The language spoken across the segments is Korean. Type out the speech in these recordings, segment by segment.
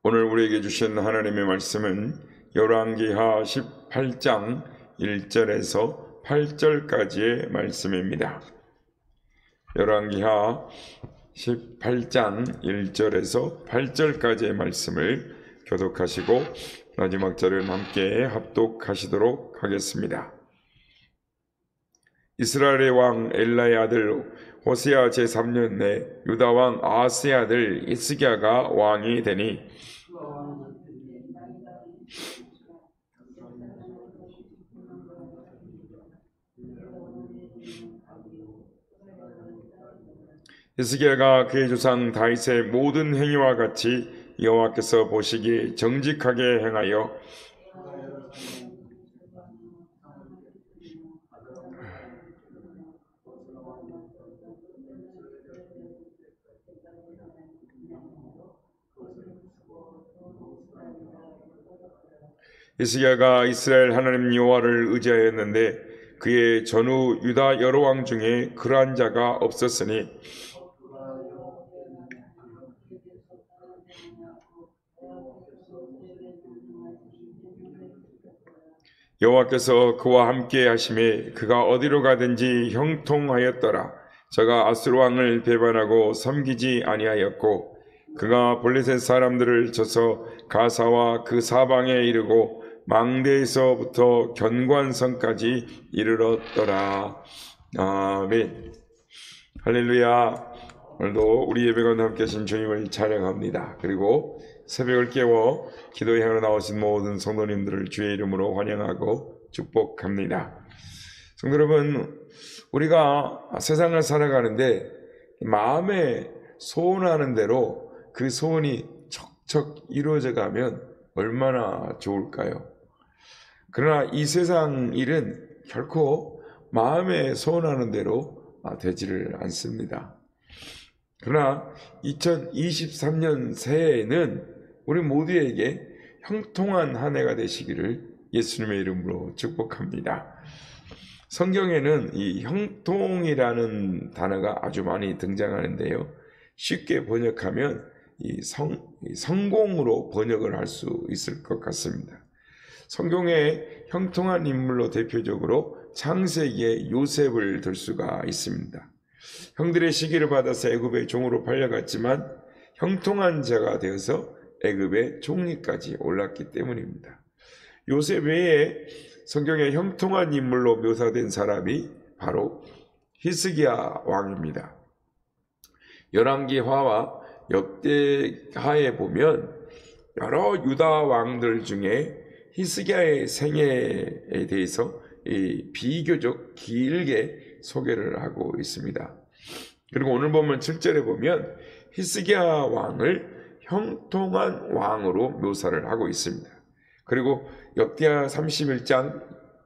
오늘 우리에게 주신 하나님의 말씀은 열왕기하 18장 1절에서 8절까지의 말씀입니다. 열왕기하 18장 1절에서 8절까지의 말씀을 교독하시고 마지막 절은 함께 합독하시도록 하겠습니다. 이스라엘의 왕 엘라의 아들 호세아 제3년 내 유다 왕 아하스의 아들 히스기야가 왕이 되니 히스기야가 그의 조상 다윗의 모든 행위와 같이 여호와께서 보시기에 정직하게 행하여 히스기야가 이스라엘 하나님 여호와를 의지하였는데 그의 전후 유다 여러 왕 중에 그러한 자가 없었으니 여호와께서 그와 함께 하심에 그가 어디로 가든지 형통하였더라. 저가 아수르 왕을 배반하고 섬기지 아니하였고 그가 블레셋 사람들을 쳐서 가사와 그 사방에 이르고 망대에서부터 견관성까지 이르렀더라. 아멘. 할렐루야. 오늘도 우리 예배관 함께 하신 주님을 찬양합니다. 그리고 새벽을 깨워 기도에 향하러 나오신 모든 성도님들을 주의 이름으로 환영하고 축복합니다. 성도 여러분, 우리가 세상을 살아가는데 마음에 소원하는 대로 그 소원이 척척 이루어져 가면 얼마나 좋을까요? 그러나 이 세상 일은 결코 마음에 소원하는 대로 되지를 않습니다. 그러나 2023년 새해에는 우리 모두에게 형통한 한 해가 되시기를 예수님의 이름으로 축복합니다. 성경에는 이 형통이라는 단어가 아주 많이 등장하는데요. 쉽게 번역하면 성공으로 번역을 할 수 있을 것 같습니다. 성경의 형통한 인물로 대표적으로 창세기의 요셉을 들 수가 있습니다. 형들의 시기를 받아서 애굽의 종으로 팔려갔지만 형통한 자가 되어서 애굽의 총리까지 올랐기 때문입니다. 요셉 외에 성경의 형통한 인물로 묘사된 사람이 바로 히스기야 왕입니다. 열왕기하와 역대하에 보면 여러 유다 왕들 중에 히스기야의 생애에 대해서 비교적 길게 소개를 하고 있습니다. 그리고 오늘 보면 7절에 보면 히스기야 왕을 형통한 왕으로 묘사를 하고 있습니다. 그리고 역대하 31장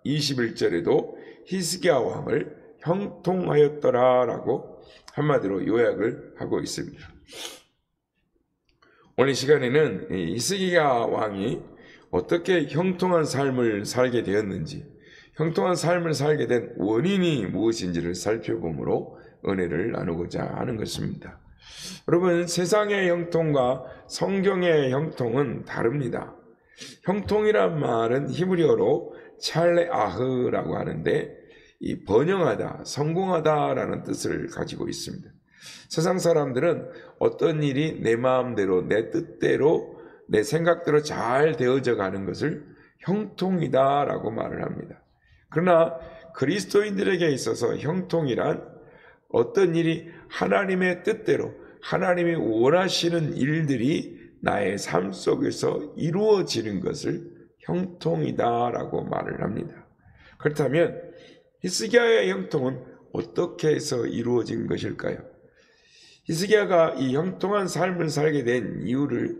21절에도 히스기야 왕을 형통하였더라 라고 한마디로 요약을 하고 있습니다. 오늘 시간에는 히스기야 왕이 어떻게 형통한 삶을 살게 되었는지, 형통한 삶을 살게 된 원인이 무엇인지를 살펴보므로 은혜를 나누고자 하는 것입니다. 여러분, 세상의 형통과 성경의 형통은 다릅니다. 형통이란 말은 히브리어로 찰레아흐라고 하는데 이 번영하다, 성공하다라는 뜻을 가지고 있습니다. 세상 사람들은 어떤 일이 내 마음대로, 내 뜻대로, 내 생각대로 잘 되어져 가는 것을 형통이다라고 말을 합니다. 그러나 그리스도인들에게 있어서 형통이란 어떤 일이 하나님의 뜻대로 하나님이 원하시는 일들이 나의 삶 속에서 이루어지는 것을 형통이다라고 말을 합니다. 그렇다면 히스기야의 형통은 어떻게 해서 이루어진 것일까요? 히스기야가 이 형통한 삶을 살게 된 이유를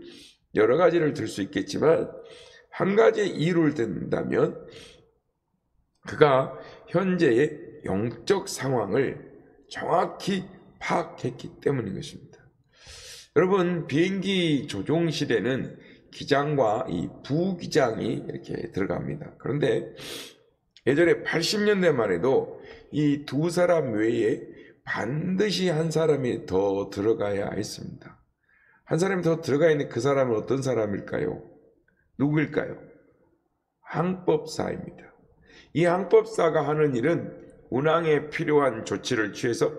여러 가지를 들 수 있겠지만 한 가지 이유를 든다면 그가 현재의 영적 상황을 정확히 파악했기 때문인 것입니다. 여러분, 비행기 조종실에는 기장과 이 부기장이 이렇게 들어갑니다. 그런데 예전에 80년대만 해도 이 두 사람 외에 반드시 한 사람이 더 들어가야 했습니다. 한 사람이 더 들어가 있는 그 사람은 어떤 사람일까요? 누구일까요? 항법사입니다. 이 항법사가 하는 일은 운항에 필요한 조치를 취해서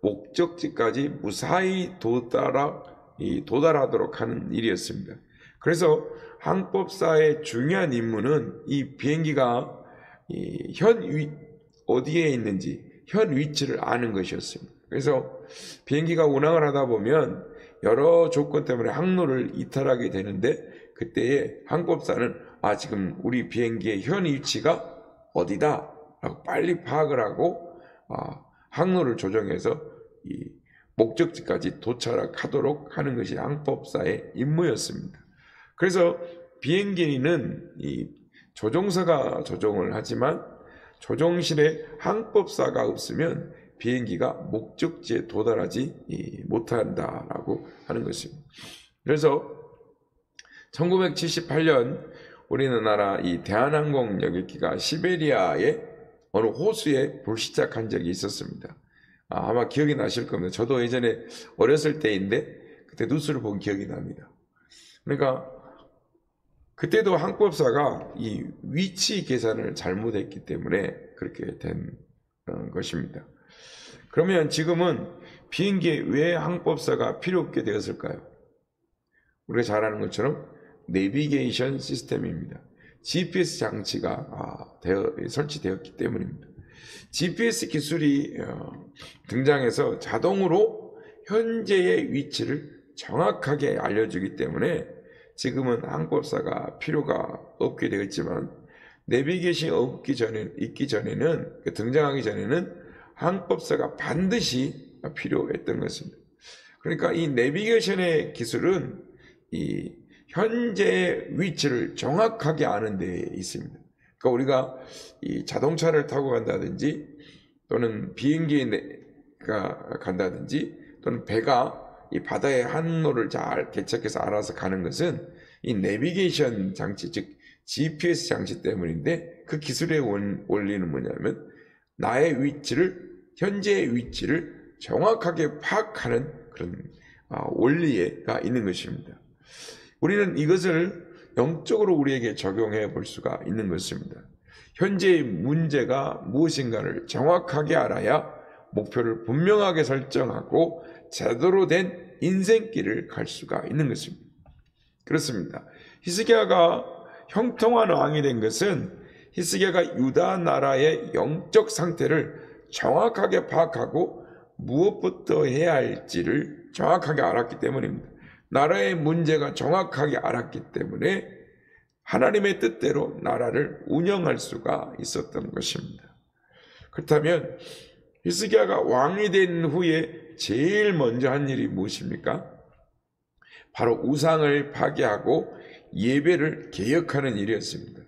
목적지까지 무사히 도달하도록 하는 일이었습니다. 그래서 항법사의 중요한 임무는 이 비행기가 어디에 있는지 현 위치를 아는 것이었습니다. 그래서 비행기가 운항을 하다 보면 여러 조건 때문에 항로를 이탈하게 되는데, 그때에 항법사는 지금 우리 비행기의 현 위치가 어디다 라고 빨리 파악을 하고 항로를 조정해서 이 목적지까지 도착하도록 하는 것이 항법사의 임무였습니다. 그래서 비행기는 이 조종사가 조종을 하지만 조종실에 항법사가 없으면 비행기가 목적지에 도달하지 못한다라고 하는 것입니다. 그래서 1978년 우리나라 이 대한항공 여객기가 시베리아의 어느 호수에 불시착한 적이 있었습니다. 아마 기억이 나실 겁니다. 저도 예전에 어렸을 때인데 그때 뉴스를 본 기억이 납니다. 그러니까 그때도 항법사가 이 위치 계산을 잘못했기 때문에 그렇게 된 것입니다. 그러면 지금은 비행기에 왜 항법사가 필요 없게 되었을까요? 우리가 잘 아는 것처럼 내비게이션 시스템입니다. GPS 장치가 설치되었기 때문입니다. GPS 기술이 등장해서 자동으로 현재의 위치를 정확하게 알려주기 때문에 지금은 항법사가 필요가 없게 되었지만, 내비게이션이 등장하기 전에는 항법사가 반드시 필요했던 것입니다. 그러니까 이 내비게이션의 기술은 이 현재의 위치를 정확하게 아는 데 있습니다. 그러니까 우리가 이 자동차를 타고 간다든지 또는 비행기가 간다든지 또는 배가 이 바다의 항로를 잘 개척해서 알아서 가는 것은 이 내비게이션 장치, 즉 GPS 장치 때문인데, 그 기술의 원리는 뭐냐면 나의 위치를, 현재의 위치를 정확하게 파악하는 그런 원리가 있는 것입니다. 우리는 이것을 영적으로 우리에게 적용해 볼 수가 있는 것입니다. 현재의 문제가 무엇인가를 정확하게 알아야 목표를 분명하게 설정하고 제대로 된 인생길을 갈 수가 있는 것입니다. 그렇습니다. 히스기야가 형통한 왕이 된 것은 히스기야가 유다 나라의 영적 상태를 정확하게 파악하고 무엇부터 해야 할지를 정확하게 알았기 때문입니다. 나라의 문제가 정확하게 알았기 때문에 하나님의 뜻대로 나라를 운영할 수가 있었던 것입니다. 그렇다면 히스기야가 왕이 된 후에 제일 먼저 한 일이 무엇입니까? 바로 우상을 파괴하고 예배를 개혁하는 일이었습니다.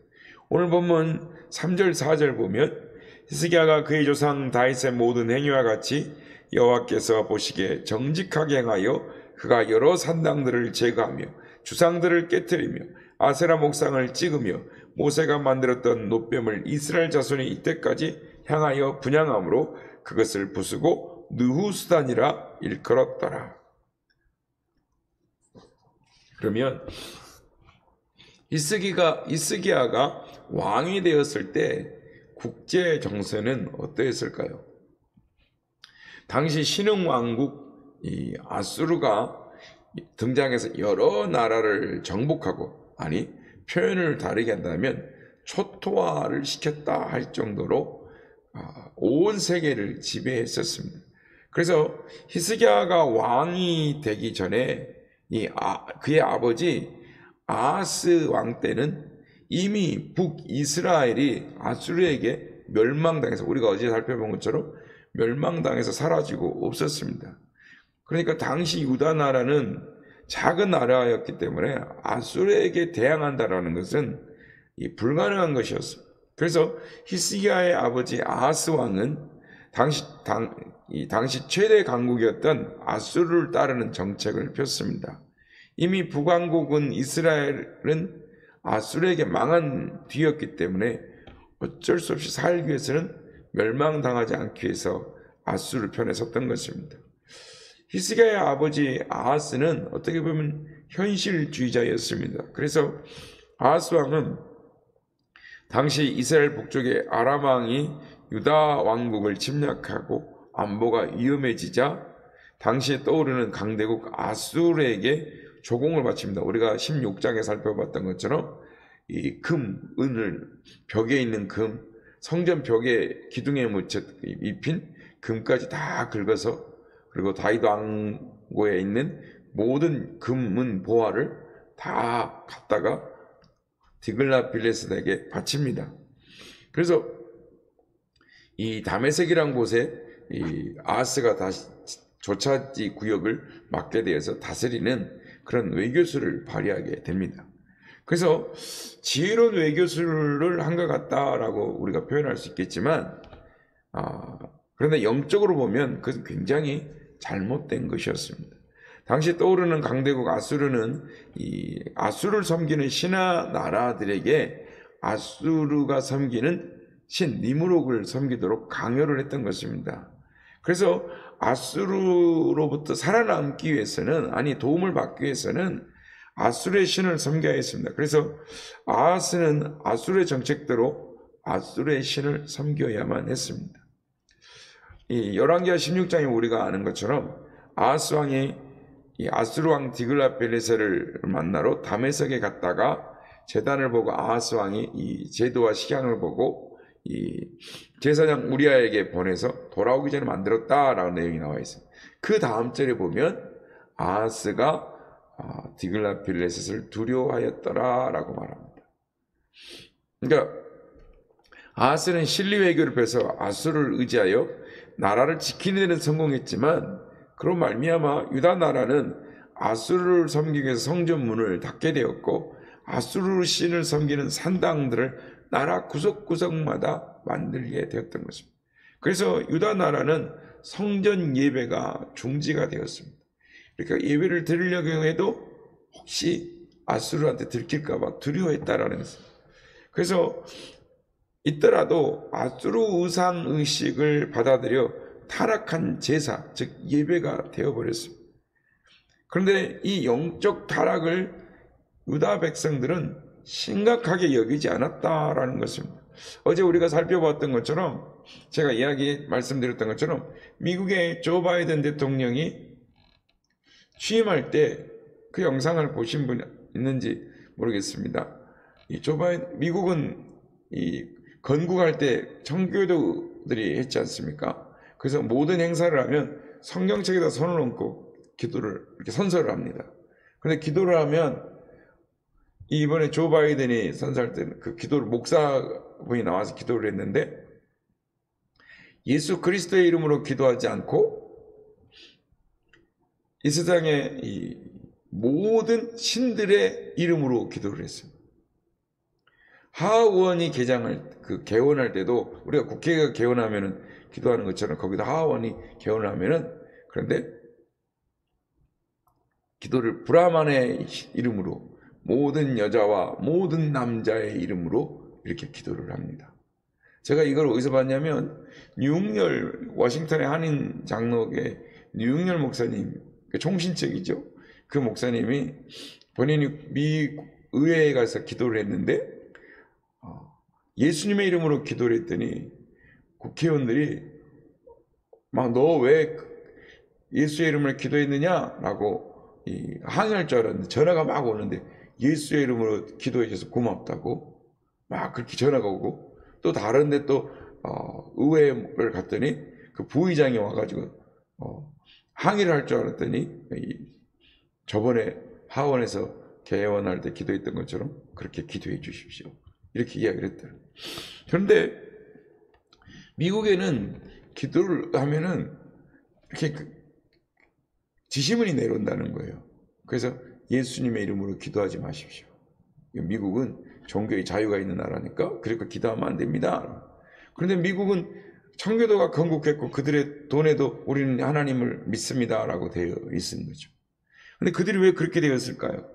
오늘 본문 3절 4절 보면 히스기야가 그의 조상 다윗의 모든 행위와 같이 여호와께서 보시기에 정직하게 행하여 그가 여러 산당들을 제거하며 주상들을 깨뜨리며 아세라 목상을 찍으며 모세가 만들었던 노뱀을 이스라엘 자손이 이때까지 향하여 분향함으로 그것을 부수고 느후수단이라 일컬었더라. 그러면 히스기야가 왕이 되었을 때 국제 정세는 어떠했을까요? 당시 신흥왕국 이 아수르가 등장해서 여러 나라를 정복하고, 표현을 다르게 한다면 초토화를 시켰다 할 정도로 온 세계를 지배했었습니다. 그래서 히스기야가 왕이 되기 전에 그의 아버지 아하스 왕 때는 이미 북이스라엘이 아수르에게 멸망당해서, 우리가 어제 살펴본 것처럼 멸망당해서 사라지고 없었습니다. 그러니까 당시 유다 나라는 작은 나라였기 때문에 아수르에게 대항한다라는 것은 불가능한 것이었습니다. 그래서 히스기야의 아버지 아하스 왕은 당시 최대 강국이었던 아수르를 따르는 정책을 폈습니다. 이미 북왕국은 이스라엘은 아수르에게 망한 뒤였기 때문에 어쩔 수 없이 살기 위해서는 멸망당하지 않기 위해서 아수르 편에 섰던 것입니다. 히스기야의 아버지 아하스는 어떻게 보면 현실주의자였습니다. 그래서 아하스 왕은 당시 이스라엘 북쪽의 아람 왕이 유다 왕국을 침략하고 안보가 위험해지자 당시에 떠오르는 강대국 아수르에게 조공을 바칩니다. 우리가 16장에 살펴봤던 것처럼 이 금, 은을 벽에 있는 금, 성전 벽에 기둥에 묻혀 입힌 금까지 다 긁어서 그리고 다윗 왕고에 있는 모든 금은 보화를 다 갖다가 디글라빌레셋에게 바칩니다. 그래서 이 다메섹이란 곳에 이 아하스가 다시 조차지 구역을 맡게 되어서 다스리는 그런 외교수를 발휘하게 됩니다. 그래서 지혜로운 외교수를 한 것 같다라고 우리가 표현할 수 있겠지만, 그런데 영적으로 보면 그것은 굉장히 잘못된 것이었습니다. 당시 떠오르는 강대국 아수르는 이 아수르를 섬기는 신하 나라들에게 아수르가 섬기는 신 니무롯을 섬기도록 강요를 했던 것입니다. 그래서 아수르로부터 살아남기 위해서는, 도움을 받기 위해서는 아수르의 신을 섬겨야 했습니다. 그래서 아하스는 아수르의 정책대로 아수르의 신을 섬겨야만 했습니다. 이 열왕기하 16장에 우리가 아는 것처럼 아하스 왕이 이 아수르 왕 디글라빌레셋을 만나러 다메섹에 갔다가 제단을 보고 아하스 왕이 이 제도와 식양을 보고 이 제사장 우리아에게 보내서 돌아오기 전에 만들었다라는 내용이 나와 있습니다. 그 다음 절에 보면 아하스가 디글라빌레셋을 두려워하였더라라고 말합니다. 그러니까 아하스는 실리 외교를 펴서 아수르를 의지하여 나라를 지키는 데는 성공했지만 그런 말미암아 유다 나라는 아수르를 섬기기 위해서 성전문을 닫게 되었고 아수르 신을 섬기는 산당들을 나라 구석구석마다 만들게 되었던 것입니다. 그래서 유다 나라는 성전 예배가 중지가 되었습니다. 그러니까 예배를 드리려고 해도 혹시 아수르한테 들킬까 봐 두려워했다라는 것입니다. 그래서 있더라도 아수르 우상 의식을 받아들여 타락한 제사, 즉 예배가 되어버렸습니다. 그런데 이 영적 타락을 유다 백성들은 심각하게 여기지 않았다라는 것입니다. 어제 우리가 살펴봤던 것처럼, 제가 말씀드렸던 것처럼 미국의 조 바이든 대통령이 취임할 때 그 영상을 보신 분 있는지 모르겠습니다. 미국은 이 건국할 때 청교도들이 했지 않습니까? 그래서 모든 행사를 하면 성경책에다 손을 얹고 기도를 이렇게 선서를 합니다. 그런데 기도를 하면 이번에 조 바이든이 선서할 때는 그 기도를 목사분이 나와서 기도를 했는데 예수 그리스도의 이름으로 기도하지 않고 이 세상의 이 모든 신들의 이름으로 기도를 했습니다. 하원이 개원할 때도 우리가 국회가 개원하면은 기도하는 것처럼 거기다 하원이 개원을 하면은, 그런데 기도를 브라만의 이름으로 모든 여자와 모든 남자의 이름으로 이렇게 기도를 합니다. 제가 이걸 어디서 봤냐면 워싱턴의 한인 장로계 뉴응열 목사님, 총신책이죠. 그 목사님이 본인이 미 의회에 가서 기도를 했는데 예수님의 이름으로 기도를 했더니 국회의원들이 막 너 왜 예수의 이름으로 기도했느냐라고 항의할 줄 알았는데 전화가 막 오는데 예수의 이름으로 기도해 줘서 고맙다고 막 그렇게 전화가 오고, 또 다른데 또 의회를 갔더니 그 부의장이 와가지고 항의를 할 줄 알았더니 저번에 하원에서 개원할 때 기도했던 것처럼 그렇게 기도해 주십시오, 이렇게 이야기를 했더라고요. 그런데 미국에는 기도를 하면은 이렇게 지시문이 내려온다는 거예요. 그래서 예수님의 이름으로 기도하지 마십시오. 미국은 종교의 자유가 있는 나라니까 그러니까 기도하면 안 됩니다. 그런데 미국은 청교도가 건국했고 그들의 돈에도 우리는 하나님을 믿습니다라고 되어 있는 거죠. 근데 그들이 왜 그렇게 되었을까요?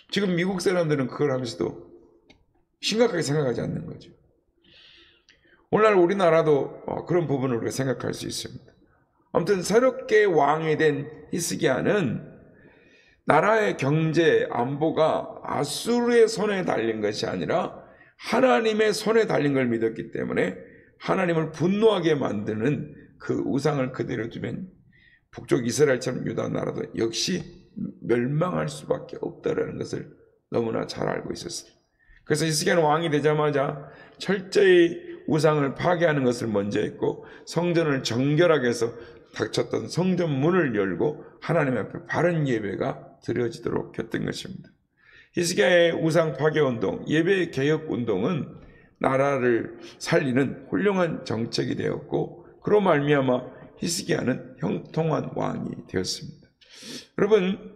지금 미국 사람들은 그걸 하면서도 심각하게 생각하지 않는 거죠. 오늘날 우리나라도 그런 부분을 우리가 생각할 수 있습니다. 아무튼 새롭게 왕이 된 히스기야는 나라의 경제 안보가 아수르의 손에 달린 것이 아니라 하나님의 손에 달린 걸 믿었기 때문에 하나님을 분노하게 만드는 그 우상을 그대로 두면 북쪽 이스라엘처럼 유다 나라도 역시 멸망할 수밖에 없다라는 것을 너무나 잘 알고 있었어요. 그래서 히스기야는 왕이 되자마자 철저히 우상을 파괴하는 것을 먼저 했고, 성전을 정결하게 해서 닫혔던 성전 문을 열고 하나님 앞에 바른 예배가 드려지도록 했던 것입니다. 히스기야의 우상 파괴 운동, 예배 개혁 운동은 나라를 살리는 훌륭한 정책이 되었고, 그로 말미암아 히스기야는 형통한 왕이 되었습니다. 여러분,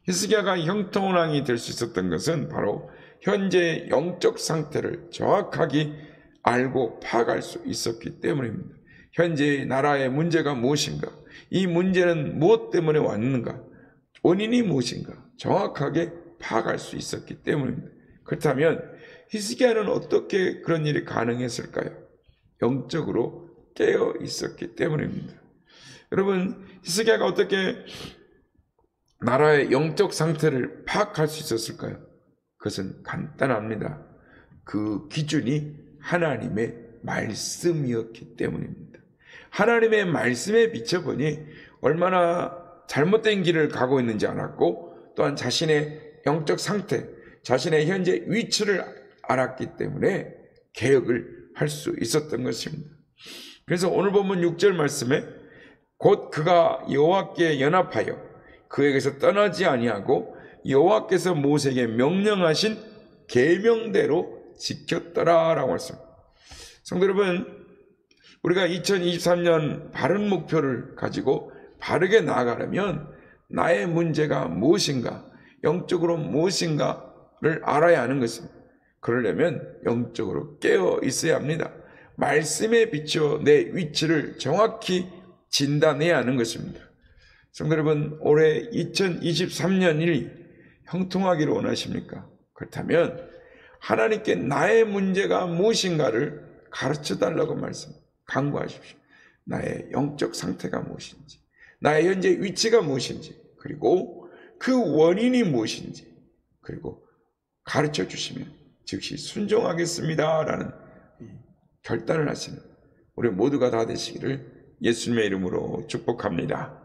히스기야가 형통한 왕이 될 수 있었던 것은 바로 현재의 영적 상태를 정확하게 알고 파악할 수 있었기 때문입니다. 현재의 나라의 문제가 무엇인가, 이 문제는 무엇 때문에 왔는가, 원인이 무엇인가 정확하게 파악할 수 있었기 때문입니다. 그렇다면 히스기야는 어떻게 그런 일이 가능했을까요? 영적으로 깨어 있었기 때문입니다. 여러분, 히스기야가 어떻게 나라의 영적 상태를 파악할 수 있었을까요? 그것은 간단합니다. 그 기준이 하나님의 말씀이었기 때문입니다. 하나님의 말씀에 비춰보니 얼마나 잘못된 길을 가고 있는지 알았고, 또한 자신의 영적 상태, 자신의 현재 위치를 알았기 때문에 개혁을 할 수 있었던 것입니다. 그래서 오늘 본문 6절 말씀에 곧 그가 여호와께 연합하여 그에게서 떠나지 아니하고 여호와께서 모세에게 명령하신 계명대로 지켰더라라고 했습니다. 성도 여러분, 우리가 2023년 바른 목표를 가지고 바르게 나아가려면 나의 문제가 무엇인가, 영적으로 무엇인가를 알아야 하는 것입니다. 그러려면 영적으로 깨어 있어야 합니다. 말씀에 비추어 내 위치를 정확히 진단해야 하는 것입니다. 성도 여러분, 올해 2023년이 형통하기를 원하십니까? 그렇다면 하나님께 나의 문제가 무엇인가를 가르쳐 달라고 강구하십시오. 나의 영적 상태가 무엇인지, 나의 현재 위치가 무엇인지, 그리고 그 원인이 무엇인지, 그리고 가르쳐 주시면 즉시 순종하겠습니다 라는 결단을 하시는 우리 모두가 다 되시기를 예수님의 이름으로 축복합니다.